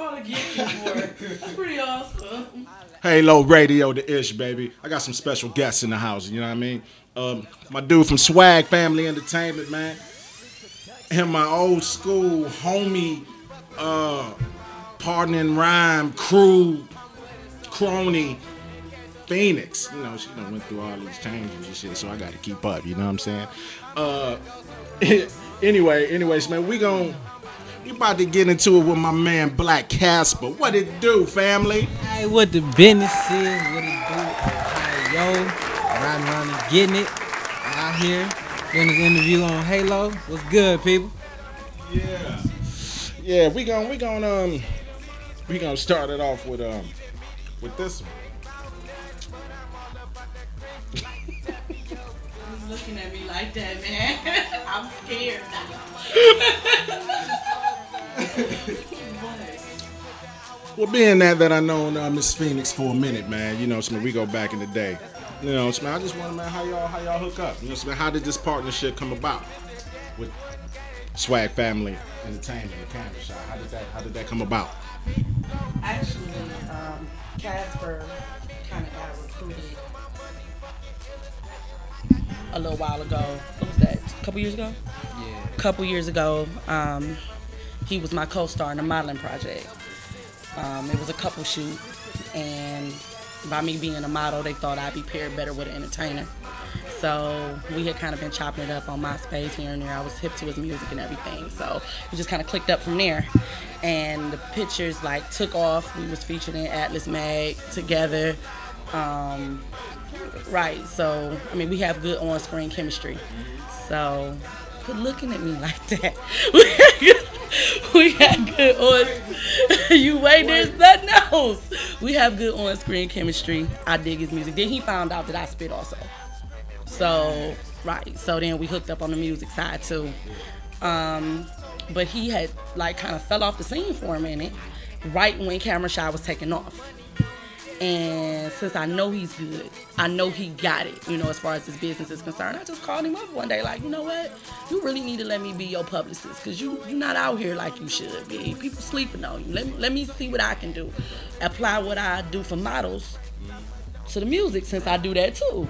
called a gift for. That's pretty awesome. HALO Radio, the ish, baby. I got some special guests in the house, you know what I mean? My dude from Swag Family Entertainment, man. And my old school homie, partner in rhyme, crew, crony, Phoenix. You know, she done went through all these changes and shit, so I got to keep up, you know what I'm saying? Anyways, man, we about to get into it with my man Black Casper. What it do, family? Hey, what the business is, what it do, Ohio, riding around and getting it, out here, doing this interview on HALO. What's good, people? Yeah, we gonna start it off with this one. He's looking at me like that, man. I'm scared now. Well, being that I known Miss Phoenix for a minute, man, you know, so we go back in the day. You know, so I just wonder, man, how y'all hook up? You know, so how did this partnership come about with Swag Family Entertainment and Camera Shot? How did that come about? Actually, Casper kind of got recruited a little while ago. What was that? A couple years ago? Yeah. A couple years ago, he was my co-star in a modeling project. It was a couple shoot, and by me being a model, they thought I'd be paired better with an entertainer. So we had kind of been chopping it up on MySpace here and there. I was hip to his music and everything, so we just kind of clicked up from there. And the pictures like took off. We was featured in Atlas Mag together. Right, so I mean we have good on-screen chemistry. So quit looking at me like that. We got good on. You wait, there's nothing else. We have good on-screen chemistry. I dig his music. Then he found out that I spit also. So right, so then we hooked up on the music side too. But he had like kind of fell off the scene for a minute, right when Camera Shy was taking off. And since I know he's good, I know he got it, you know, as far as his business is concerned, I just called him up one day like, you know what, you really need to let me be your publicist because you're not out here like you should be. People sleeping on you. Let me see what I can do. Apply what I do for models to the music since I do that too.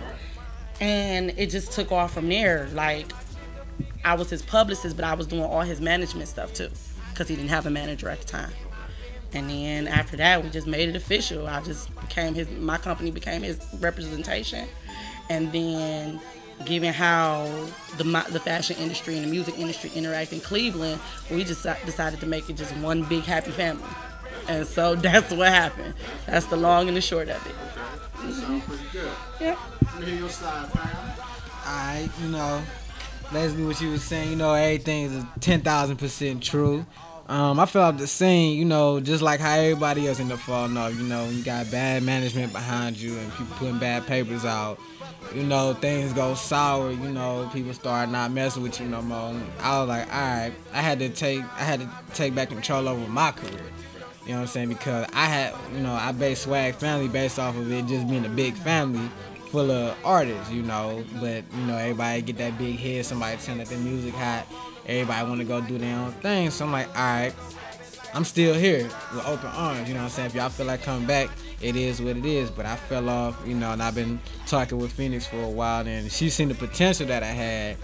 And it just took off from there. Like, I was his publicist, but I was doing all his management stuff too because he didn't have a manager at the time. And then after that, we just made it official. I just became my company became his representation. And then given how the fashion industry and the music industry interact in Cleveland, we just decided to make it just one big happy family. And so that's what happened. That's the long and the short of it. That sounds pretty good. Yeah. Let me hear your side, fam. Alright, you know, basically what you was saying, you know, everything is 10,000% true. I feel like the scene, you know, just like how everybody else end up falling off, you know, when you got bad management behind you and people putting bad papers out, you know, things go sour, you know, people start not messing with you no more. I was like, all right, I had to take back control over my career. You know what I'm saying? Because I had, you know, I based Swag Family based off of it just being a big family full of artists, you know, but, you know, everybody get that big head, somebody telling that their music hot. Everybody want to go do their own thing. So I'm like, all right, I'm still here with open arms. You know what I'm saying? If y'all feel like coming back, it is what it is. But I fell off, you know, and I've been talking with Phoenix for a while. And she's seen the potential that I had.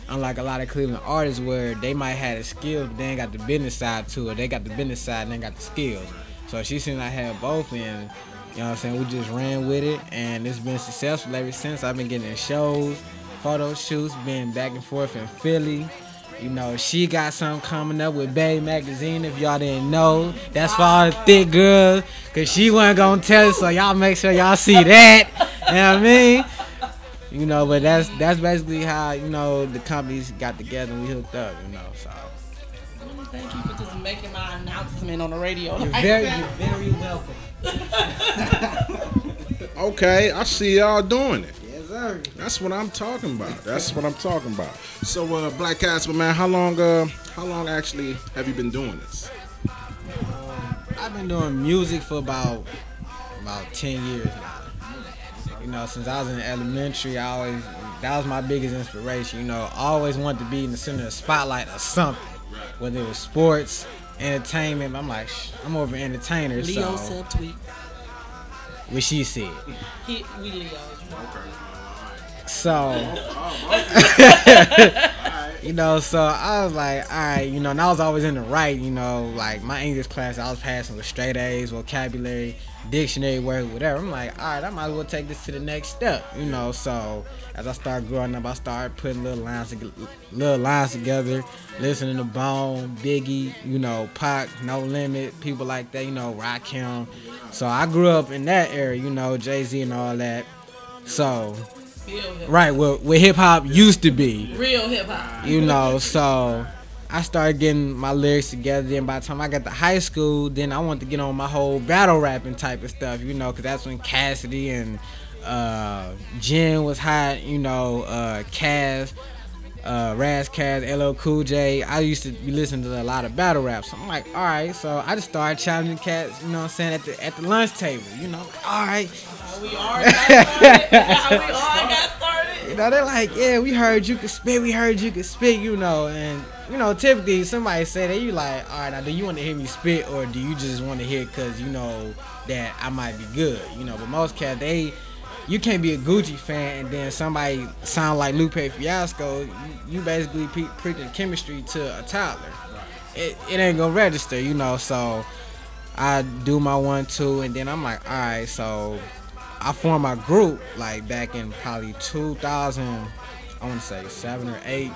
Unlike a lot of Cleveland artists where they might have the skills, but they ain't got the business side to it. They got the business side and they got the skills. So she seen I had both. And, you know what I'm saying? We just ran with it. And it's been successful ever since. I've been getting in shows, photo shoots, been back and forth in Philly. You know, she got something coming up with Bay Magazine, if y'all didn't know. That's for all the thick girls, because she wasn't going to tell us, so y'all make sure y'all see that. You know what I mean? You know, but that's basically how, you know, the companies got together and we hooked up, you know, so. Thank you for just making my announcement on the radio. You're very welcome. Okay, I see y'all doing it. Yes, sir. That's what I'm talking about. That's what I'm talking about. So, Black Casper, man, how long actually have you been doing this? I've been doing music for about 10 years now. You know, since I was in elementary, that was my biggest inspiration. You know, I always wanted to be in the center of the spotlight or something, whether it was sports, entertainment. I'm like, I'm more of an entertainer. Leo so self-tweet. what she said. We Leos. So, you know, so I was like, all right, you know, and I was always in the right, you know, like my English class, I was passing with straight A's, vocabulary, dictionary work, whatever. I'm like, all right, I might as well take this to the next step, you know. So as I started growing up, I started putting little lines together, listening to Bone, Biggie, you know, Pac, No Limit, people like that, you know, Rakim. So I grew up in that area, you know, Jay-Z and all that. So, right, what hip hop used to be. Real hip hop. You know, so I started getting my lyrics together. Then by the time I got to high school, then I wanted to get on my whole battle rapping type of stuff, you know, because that's when Cassidy and Jen was hot, you know, Raz Cass, H.A.L.O, Cool J. I used to be listening to a lot of battle raps. So I'm like, all right, so I just started challenging cats, you know what I'm saying, at the lunch table, you know, all right. We all got started. You know, they're like, yeah, we heard you could spit, you know, and, you know, typically somebody say that, you like, all right, now do you want to hear me spit, or do you just want to hear it because you know that I might be good, you know, but most cats, you can't be a Gucci fan and then somebody sound like Lupe Fiasco, you basically preaching chemistry to a toddler. It ain't gonna register, you know, so I do my 1-2, and then I'm like, all right, so I formed my group like back in probably 2000, I want to say 7 or 8.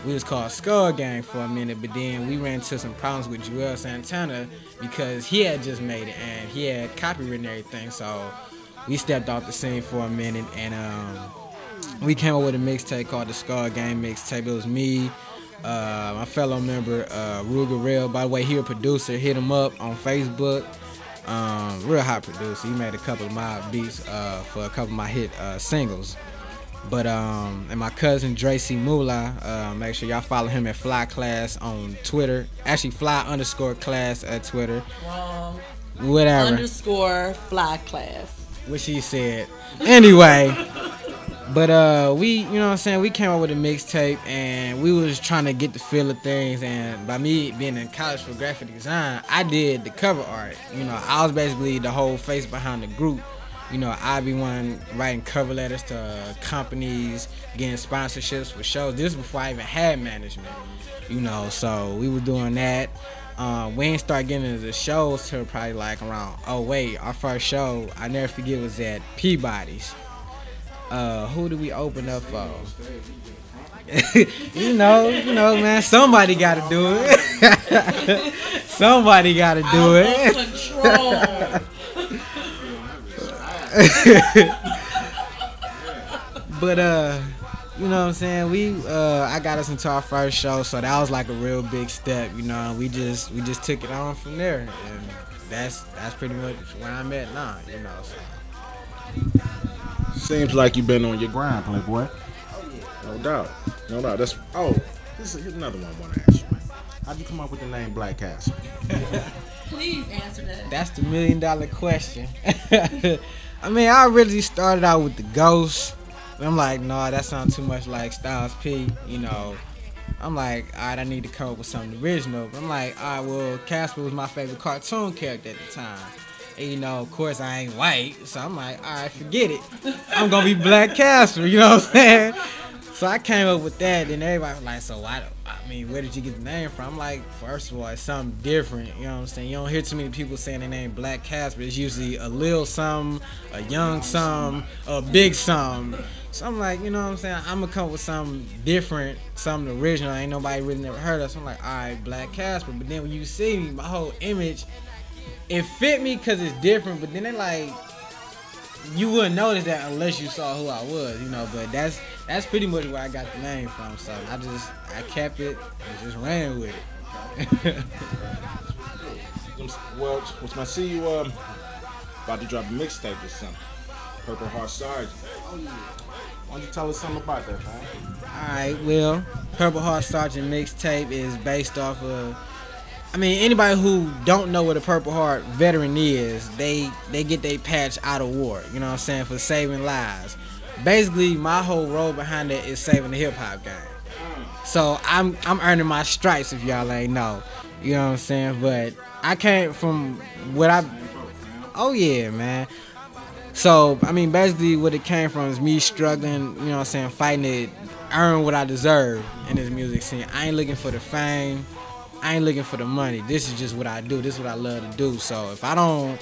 We was called Skull Gang for a minute, but then we ran into some problems with Joel Santana because he had just made it and he had copyright and everything. So we stepped off the scene for a minute, and we came up with a mixtape called the Skull Gang mixtape. It was me, my fellow member Ruger Rail. By the way, he a producer. Hit him up on Facebook. Real hot producer. He made a couple of my beats for a couple of my hit singles. But and my cousin Dre C. Moolah, make sure y'all follow him at Fly Class on Twitter. Actually, Fly_class at Twitter. Wrong. Whatever. _Fly Class. What she said. Anyway. But we, you know what I'm saying, we came up with a mixtape and we was trying to get the feel of things, and by me being in college for graphic design, I did the cover art. You know, I was basically the whole face behind the group. You know, I be one writing cover letters to companies, getting sponsorships for shows. This was before I even had management. You know, so we were doing that. We ain't start getting into the shows till probably like around 08. Our first show, I never forget, was at Peabody's. Who do we open up for? you know, man, somebody got to do it. Somebody got to do it. Control. But you know what I'm saying, I got us into our first show, so that was like a real big step, you know. We just took it on from there, and that's pretty much where I'm at now, you know. So. Seems like you've been on your grind, Playboy. Oh yeah. No doubt. This is another one I want to ask you, man. How'd you come up with the name Black Casper? Please answer that. That's the $1 million question. I mean, I really started out with the Ghost. I'm like, no, that sounds too much like Styles P, you know. I'm like, all right, I need to come up with something original. But I'm like, all right, well, Casper was my favorite cartoon character at the time. And, you know, of course, I ain't white, so I'm like, all right, forget it. I'm going to be Black Casper, you know what I'm saying? So I came up with that, and everybody was like, so where did you get the name from? I'm like, first of all, it's something different, you know what I'm saying? You don't hear too many people saying their name Black Casper. It's usually a lil something, a young something, a big something. So I'm like, you know what I'm saying? I'm going to come up with something different, something original. Ain't nobody really never heard of. So I'm like, all right, Black Casper. But then when you see me, my whole image, it fit me because it's different, but then they like, you wouldn't notice that unless you saw who I was, you know. But that's pretty much where I got the name from. So I kept it and just ran with it. Well, I see you about to drop a mixtape or something. Purple Heart Sergeant. Oh yeah. Why don't you tell us something about that, man? Alright, well, Purple Heart Sergeant mixtape is based off of, I mean, anybody who don't know what a Purple Heart veteran is, they get their patch out of war, you know what I'm saying, for saving lives. Basically, my whole role behind it is saving the hip hop game. So I'm earning my stripes, if y'all ain't know. You know what I'm saying? But I came from oh yeah, man. So, I mean, basically what it came from is me struggling, you know what I'm saying, fighting to earn what I deserve in this music scene. I ain't looking for the fame. I ain't looking for the money. This is just what I do. This is what I love to do. So if I don't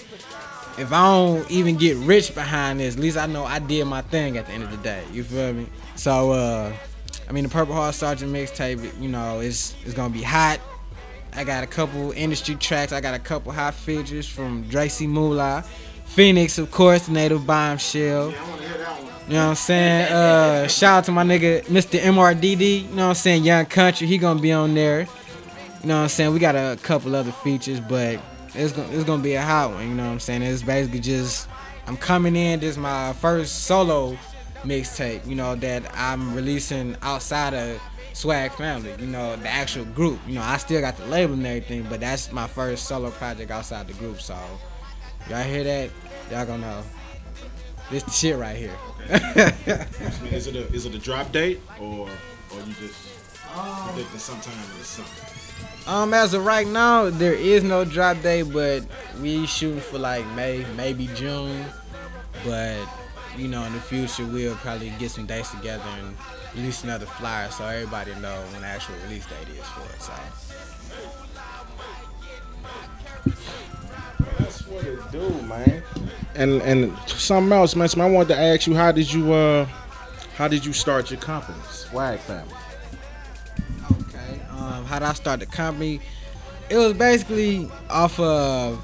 even get rich behind this, at least I know I did my thing at the end of the day. You feel me? So, I mean, the Purple Heart Sergeant mixtape, you know, it's gonna be hot. I got a couple industry tracks. I got a couple hot features from Dracy Moolah. Phoenix, of course, the native bombshell. You know what I'm saying? Shout out to my nigga, Mr. MRDD. You know what I'm saying? Young Country, he gonna be on there. You know what I'm saying? We got a couple other features, but it's gonna be a hot one. You know what I'm saying? It's basically just, I'm coming in. This is my first solo mixtape, you know, that I'm releasing outside of Swag Family, you know, the actual group. You know, I still got the label and everything, but that's my first solo project outside the group. So y'all hear that? Y'all gonna know. This the shit right here. Is it a drop date or you just predicting sometime in the summer? As of right now, there is no drop date, but we shooting for like May, maybe June. But you know, in the future, we'll probably get some dates together and release another flyer so everybody know when the actual release date is for it. So that's what it do, man. And something else, man. So I wanted to ask you, how did you start your company, Swag Family? Okay. How did I start the company? It was basically off of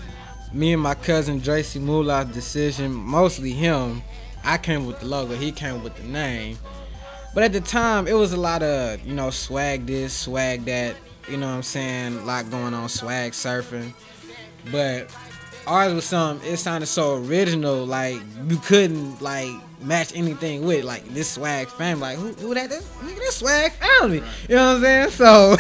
me and my cousin Dracy Moolah's decision, mostly him. I came with the logo, he came with the name. But at the time, it was a lot of, you know, swag this, swag that, you know what I'm saying, a lot going on, swag surfing. But ours was it sounded so original, like, you couldn't, like, match anything with, like, this Swag Family. Like, who that is? Nigga, this Swag Family. You know what I'm saying? So,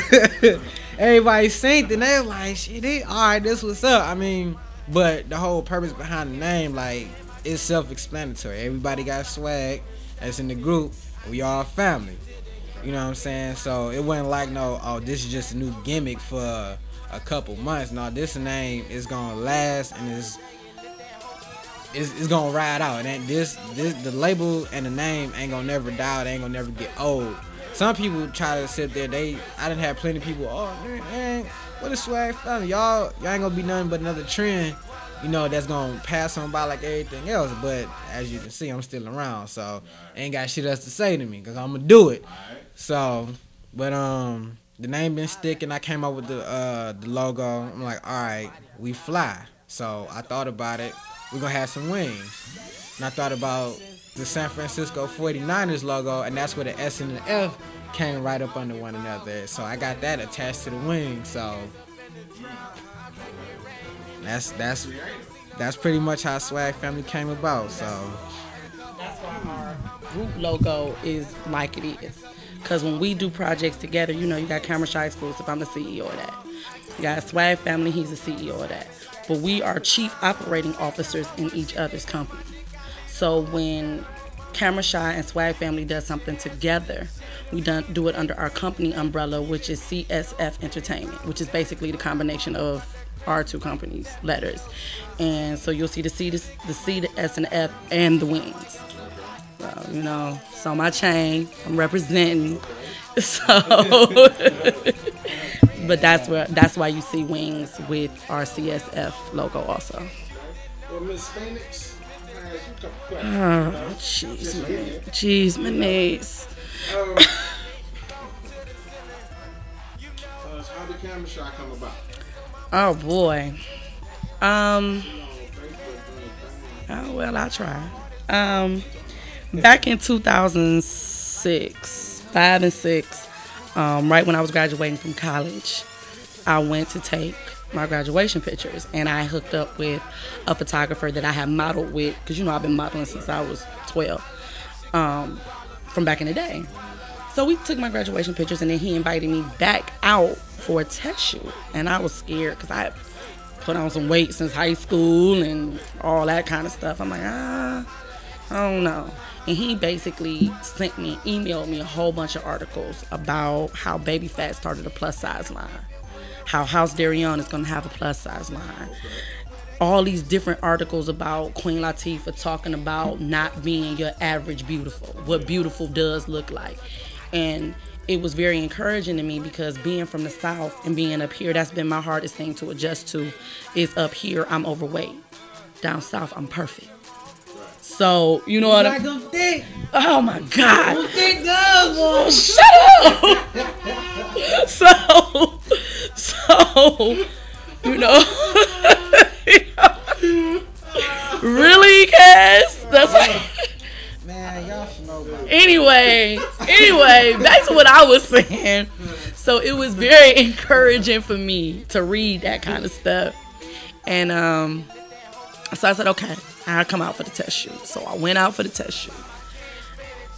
everybody synced, and they was like, shit, alright, this what's up. I mean, but the whole purpose behind the name, like, it's self-explanatory. Everybody got swag that's in the group. We all family. You know what I'm saying? So it wasn't like this is just a new gimmick for a couple months. No, this name is gonna last and it's gonna ride out. And the label and the name ain't gonna never die. It ain't gonna never get old. Some people try to sit there. I done had plenty of people. Oh man, what is Swag Family? Y'all ain't gonna be nothing but another trend, you know, that's gonna pass on by like everything else. But as you can see, I'm still around, so ain't got shit else to say to me, cause I'm gonna do it. So, but the name been sticking. I came up with the logo. I'm like, all right, we fly. So I thought about it. We're gonna have some wings. And I thought about the San Francisco 49ers logo, and that's where the S and the F came right up under one another. So I got that attached to the wing. So that's pretty much how Swag Family came about. So that's why our group logo is like it is. Because when we do projects together, you know, you got Camera Shy Exclusive, I'm the CEO of that. You got Swag Family, he's the CEO of that. But we are chief operating officers in each other's company. So when Camera Shy and Swag Family does something together, we do it under our company umbrella, which is CSF Entertainment, which is basically the combination of our two companies' letters. And so you'll see the C, the S, and the F, and the wings. So, you know, it's on my chain. I'm representing. So, but that's why you see wings with our CSF logo also. Well, Miss Phoenix, oh, jeez, my knees. how did Camera Shy come about? Oh boy. Oh well, I tried. Back in 2006, 5 and 6, right when I was graduating from college, I went to take my graduation pictures, and I hooked up with a photographer that I had modeled with, because you know I've been modeling since I was 12, from back in the day. So we took my graduation pictures, and then he invited me back out for a test shoot, and I was scared because I had put on some weight since high school and all that kind of stuff. I'm like, I don't know. And he basically emailed me a whole bunch of articles about how baby fat started a plus size line, how House Darion is going to have a plus size line. All these different articles about Queen Latifah talking about not being your average beautiful, what beautiful does look like. And it was very encouraging to me because being from the South and being up here, that's been my hardest thing to adjust to, is up here I'm overweight. Down South I'm perfect. So, you know what I'm saying? Oh my God. Shut up. So, you know. Really, Cass? That's like, man, y'all should know about it. Anyway, back to what I was saying. So it was very encouraging for me to read that kind of stuff. And so I said, okay, I'll come out for the test shoot. So I went out for the test shoot.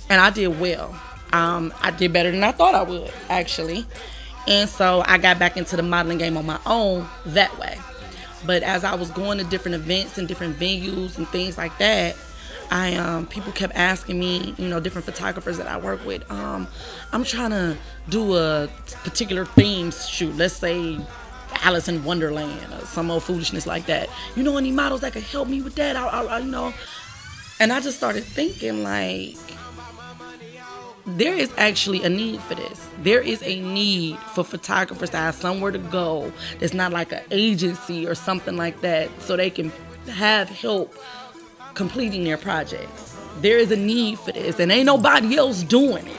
And I did well. I did better than I thought I would, actually. And so I got back into the modeling game on my own that way. But as I was going to different events and different venues and things like that, people kept asking me, you know, different photographers that I work with, I'm trying to do a particular theme shoot, let's say Alice in Wonderland or some old foolishness like that. You know any models that could help me with that? I you know. And I just started thinking, like, there is actually a need for this. There is a need for photographers to have somewhere to go that's not like an agency or something like that, so they can have help completing their projects. There is a need for this, and ain't nobody else doing it.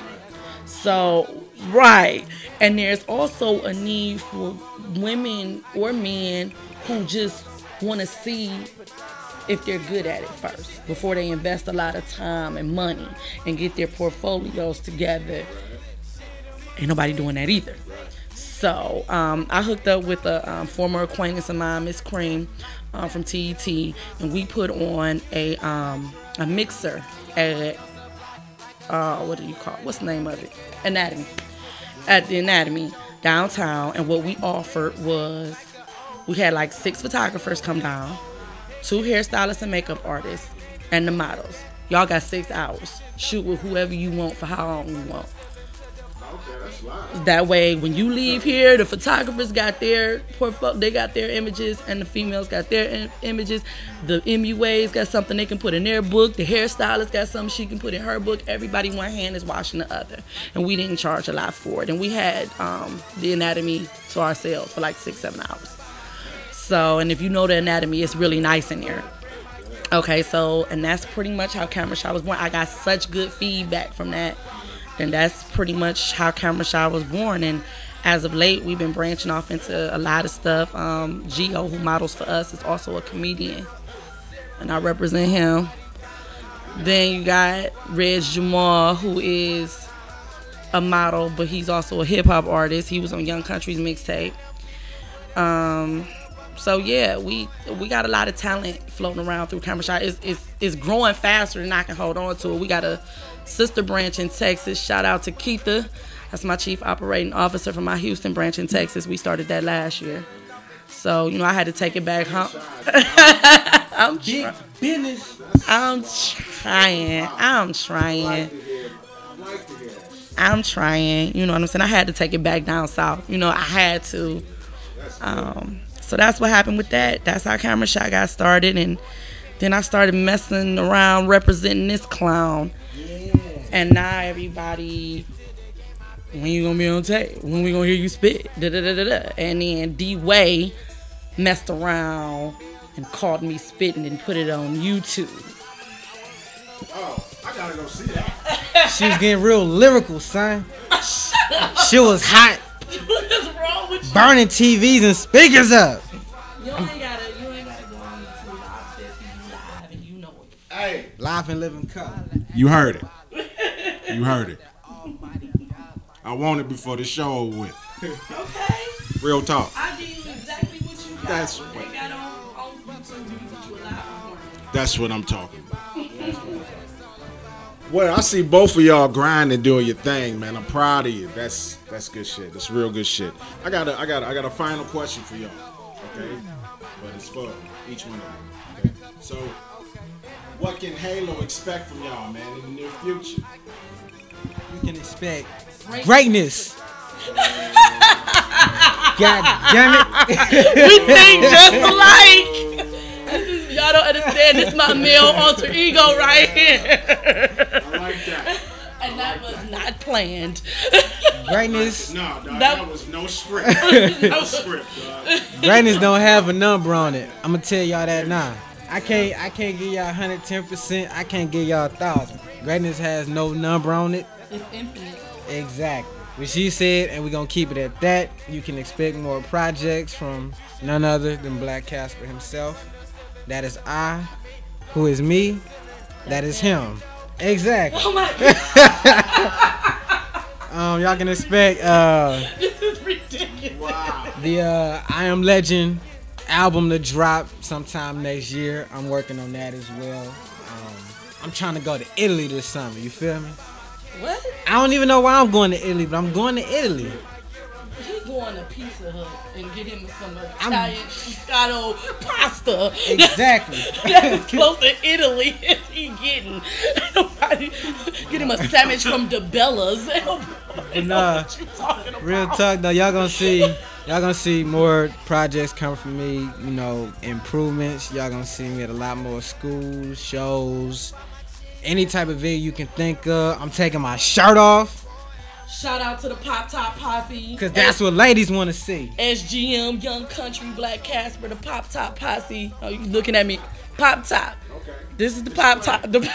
So, right. And there's also a need for women or men who just want to see if they're good at it first before they invest a lot of time and money and get their portfolios together. Ain't nobody doing that either. So I hooked up with a former acquaintance of mine, Miss Cream, from TET, and we put on a mixer at what do you call it? What's the name of it? Anatomy. At the Anatomy downtown. And what we offered was, we had like 6 photographers come down, 2 hairstylists and makeup artists, and the models. Y'all got 6 hours. Shoot with whoever you want for how long you want. Okay, that's live. That way, when you leave here, the photographers got their portfolio, they got their images, and the females got their images. The MUAs got something they can put in their book. The hairstylist got something she can put in her book. Everybody, one hand is washing the other. And we didn't charge a lot for it. And we had the Anatomy to ourselves for like 6-7 hours. So, and if you know the Anatomy, it's really nice in there. Okay, so, and that's pretty much how Camera Shy was born. I got such good feedback from that. And that's pretty much how Camera Shy was born. And as of late, we've been branching off into a lot of stuff. Gio, who models for us, is also a comedian, and I represent him. Then you got Reg Jamal, who is a model, but he's also a hip-hop artist. He was on Young Country's mixtape. So yeah, we got a lot of talent floating around through Camera Shy. It's growing faster than I can hold on to it. We got a sister branch in Texas. Shout out to Keitha. That's my chief operating officer for my Houston branch in Texas. We started that last year. So, you know, I had to take it back home. I'm trying. You know what I'm saying? I had to take it back down south. You know, I had to. So that's what happened with that. That's how Camera Shy got started. And then I started messing around representing this clown. Yeah. And now everybody, when you gonna be on tape? When we gonna hear you spit? Da-da-da-da-da. And then D-Way messed around and caught me spitting and put it on YouTube. Oh, I gotta go see that. She was getting real lyrical, son. She was hot. What is wrong with you? Burning TVs and speakers up. You ain't gotta go on YouTube. I said to you live and you know it. Hey, Live and living color. you heard it. You heard it. I want it before the show over with. Okay. Real talk. I give you exactly what you got. That's what what- they got on YouTube. That's what I'm talking about. Well, I see both of y'all grinding, doing your thing, man. I'm proud of you. That's good shit. That's real good shit. I got a final question for y'all. Okay, but it's for each one of them. Okay, so what can H.A.L.O expect from y'all, man, in the near future? You can expect greatness. God damn it. We think just alike. Y'all don't understand. This is my male alter ego right here. I like that. And that was not planned. Greatness. No, dog, that was no script. No script, dog. Greatness don't have a number on it. I'm gonna tell y'all that now. I can't give y'all 110%. I can't give y'all 1,000. Greatness has no number on it. It's infinite. Exactly. What she said, and we're gonna keep it at that. You can expect more projects from none other than Black Casper himself. That is I, who is me, that is him. Exactly. Oh my God. Y'all can expect This is ridiculous. Wow. the I Am Legend album to drop sometime next year. I'm working on that as well. I'm trying to go to Italy this summer. You feel me? What? I don't even know why I'm going to Italy, but I'm going to Italy. He's going to Pizza Hut and get him some Italian Scotto pasta. Exactly. That's close to Italy as he getting. Get him a sandwich from DeBella's. But nah, real talk though, y'all gonna see more projects come from me, you know, improvements. Y'all gonna see me at a lot more schools, shows, any type of video you can think of. I'm taking my shirt off. Shout out to the Pop Top Posse. Cause that's what ladies want to see. SGM, Young Country, Black Casper, the Pop Top Posse. Oh, you looking at me? Pop Top. Okay. This is the Pop Top. The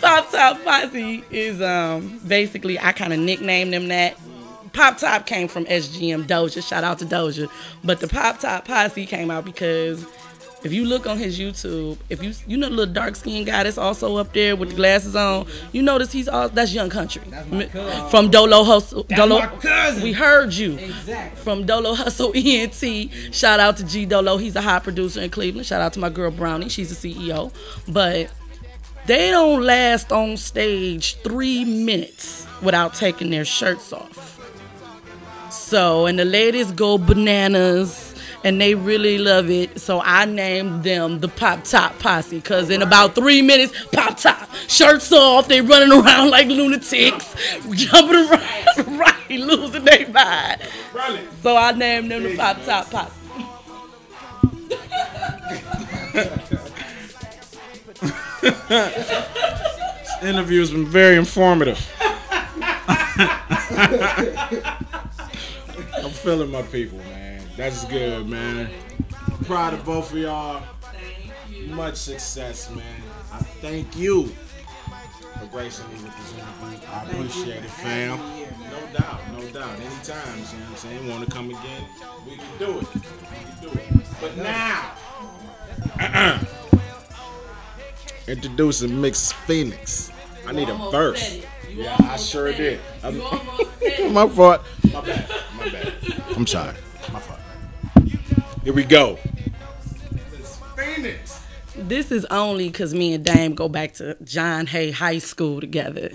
Pop Top Posse is basically, I kind of nicknamed them that. Pop Top came from SGM Doja. Shout out to Doja. But the Pop Top Posse came out because if you look on his YouTube, if you know the little dark skinned guy that's also up there with the glasses on, you notice that's Young Country. That's my cousin. From Dolo Hustle. That's my cousin. We heard you. Exactly. From Dolo Hustle ENT. Shout out to G Dolo. He's a high producer in Cleveland. Shout out to my girl Brownie. She's the CEO. But they don't last on stage 3 minutes without taking their shirts off. So, and the ladies go bananas. And they really love it. So I named them the Pop Top Posse. Because in about 3 minutes, Pop Top, shirts off, they running around like lunatics, jumping around, right, losing their mind. So I named them the Pop Top Posse. This interview has been very informative. I'm feeling my people, man. That's good, man. I'm proud of both of y'all. Much success, man. I thank you for gracing me with this interview. I appreciate it, fam. No doubt, no doubt. Anytime, you know what I'm saying? Want to come again? We can do it. We can do it. But now, introducing Mix Phoenix. I need a verse. Yeah, I sure did. My fault. My bad. My bad. I'm sorry. My fault. Here we go. Phoenix. This is only because me and Daim go back to John Hay High School together.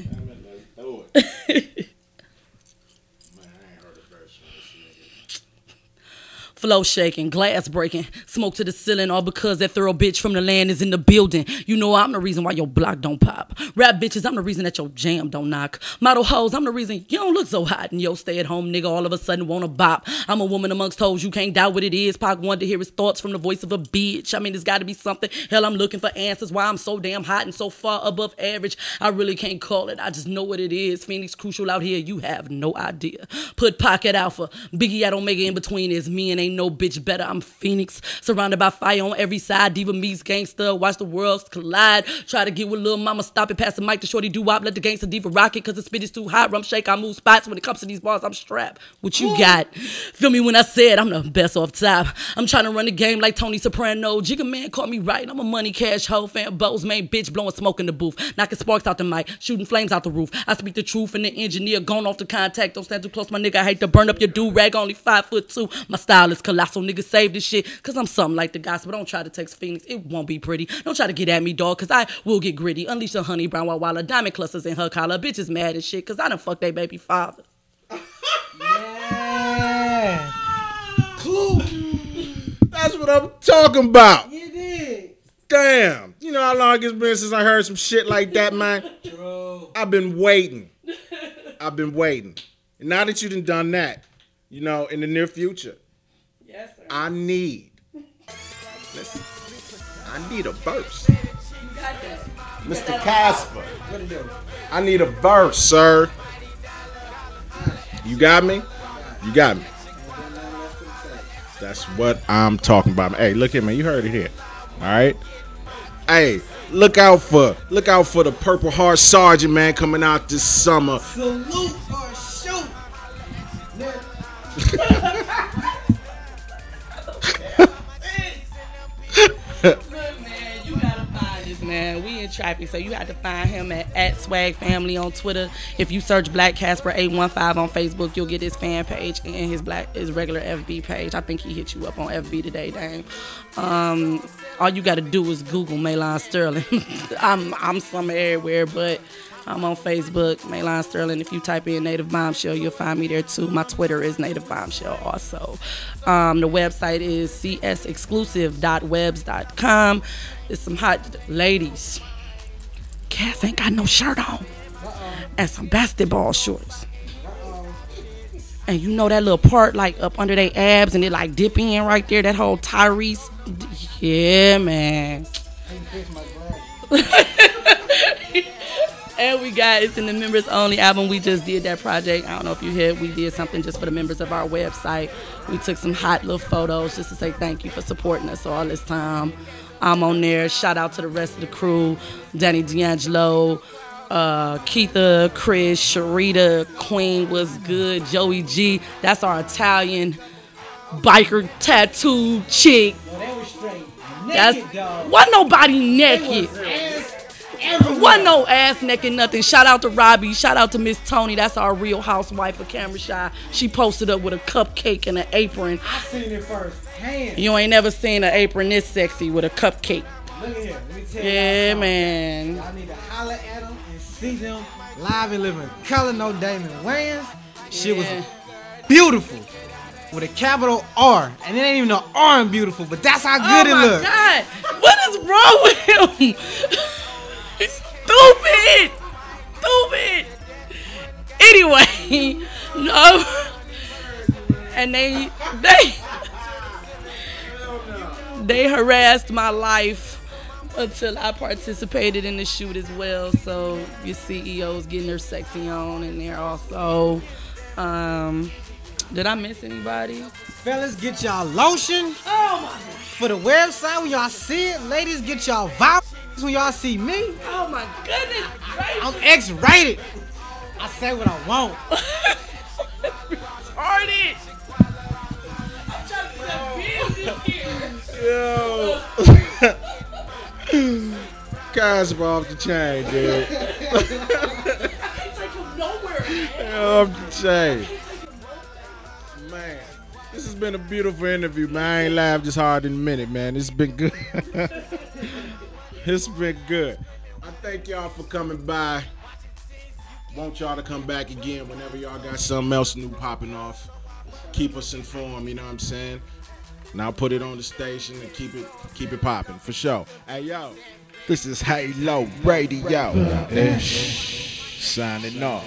Flow shaking, glass breaking, smoke to the ceiling, all because that thorough bitch from the land is in the building. You know I'm the reason why your block don't pop. Rap bitches, I'm the reason that your jam don't knock. Model hoes, I'm the reason you don't look so hot. And yo stay at home nigga all of a sudden wanna bop. I'm a woman amongst hoes, you can't doubt what it is. Pac wanted to hear his thoughts from the voice of a bitch. I mean, there's gotta be something. Hell, I'm looking for answers why I'm so damn hot and so far above average. I really can't call it, I just know what it is. Phoenix crucial out here, you have no idea. Put Pac at Alpha, Biggie at Omega in between is me and ain't no bitch better. I'm Phoenix, surrounded by fire on every side. Diva meets gangster, watch the worlds collide. Try to get with Lil Mama, stop it, pass the mic to Shorty Doo-Wop. Let the gangster diva rock it, cause the spit is too hot. Rum shake, I move spots. When it comes to these bars, I'm strapped. What you got? Feel me when I said I'm the best off top. I'm trying to run the game like Tony Soprano. Jigga Man caught me right. I'm a money cash hoe fan. Bo's main bitch blowing smoke in the booth. Knocking sparks out the mic, shooting flames out the roof. I speak the truth and the engineer gone off the contact. Don't stand too close, my nigga. I hate to burn up your do-rag. Only 5'2". My style is colossal. Niggas save this shit, cause I'm something like the gospel. Don't try to text Phoenix, it won't be pretty. Don't try to get at me, dog, cause I will get gritty. Unleash the honey brown Walla, diamond clusters in her collar. Bitches mad as shit, cause I done fucked they baby father. Yeah. Clue. That's what I'm talking about. You did. Damn. You know how long it's been since I heard some shit like that, man? Bro. I've been waiting. And now that you done that, You know, in the near future. Yes, sir. I need a verse. You got that. Mr. Casper. What it do? I need a verse, sir. You got me? You got me. That's what I'm talking about. Hey, look at me. You heard it here. All right. Hey, look out for the Purple Heart Sergeant, man, coming out this summer. Salute or shoot. Look, man, you gotta find this man. We in traffic, so you have to find him at Swag Family on Twitter. If you search Black Casper 815 on Facebook, you'll get his fan page and his regular FB page. I think he hit you up on FB today, Daim. All you gotta do is Google Maylon Sterling. I'm somewhere everywhere, but I'm on Facebook, Maylon Sterling. If you type in Native Bombshell, you'll find me there too. My Twitter is Native Bombshell also. The website is csexclusive.webs.com. There's some hot ladies. Cass ain't got no shirt on. And some basketball shorts. And you know that little part like up under their abs and it like dip in right there, that whole Tyrese. Yeah, man. And we got, it's in the members only album. We just did that project. I don't know if you heard, we did something just for the members of our website. We took some hot little photos just to say thank you for supporting us all this time. I'm on there. Shout out to the rest of the crew. Danny D'Angelo, Keitha, Chris, Sharita, Queen was good, Joey G. That's our Italian biker tattoo chick. No, they were straight That's naked, dog. wasn't nobody naked. Everywhere. Wasn't no ass naked, nothing. Shout out to Robbie. Shout out to Miss Tony. That's our real housewife of Camera Shy. She posted up with a cupcake and an apron. I seen it first hand. You ain't never seen an apron this sexy with a cupcake. Look at here. Let me tell Yeah, y'all man. Y'all need to holler at them and see them live and living color. No Damon Wayans. Shit was beautiful with a capital R, and it ain't even an R in beautiful, but that's how good it looks. Oh my God. What is wrong with him? Stupid. Stupid. Anyway, no. And they harassed my life until I participated in the shoot as well. So your CEO's getting her sexy on in there also. Did I miss anybody? Fellas, get y'all lotion Oh my for the website when y'all see it. Ladies, get y'all vibes when y'all see me. Oh my goodness I'm gracious. X-rated. I say what I want. Retarded. I'm trying to get that business here. Yo. Casper off the chain, dude. I can't take him nowhere. Off the chain. Man, this has been a beautiful interview, man. I ain't laughed this hard in a minute, man. It's been good. It's been good. I thank y'all for coming by. Want y'all to come back again whenever y'all got something else new popping off. Keep us informed, you know what I'm saying? And I'll put it on the station and keep it popping for sure. Hey yo, this is HALO Radio. Signing off.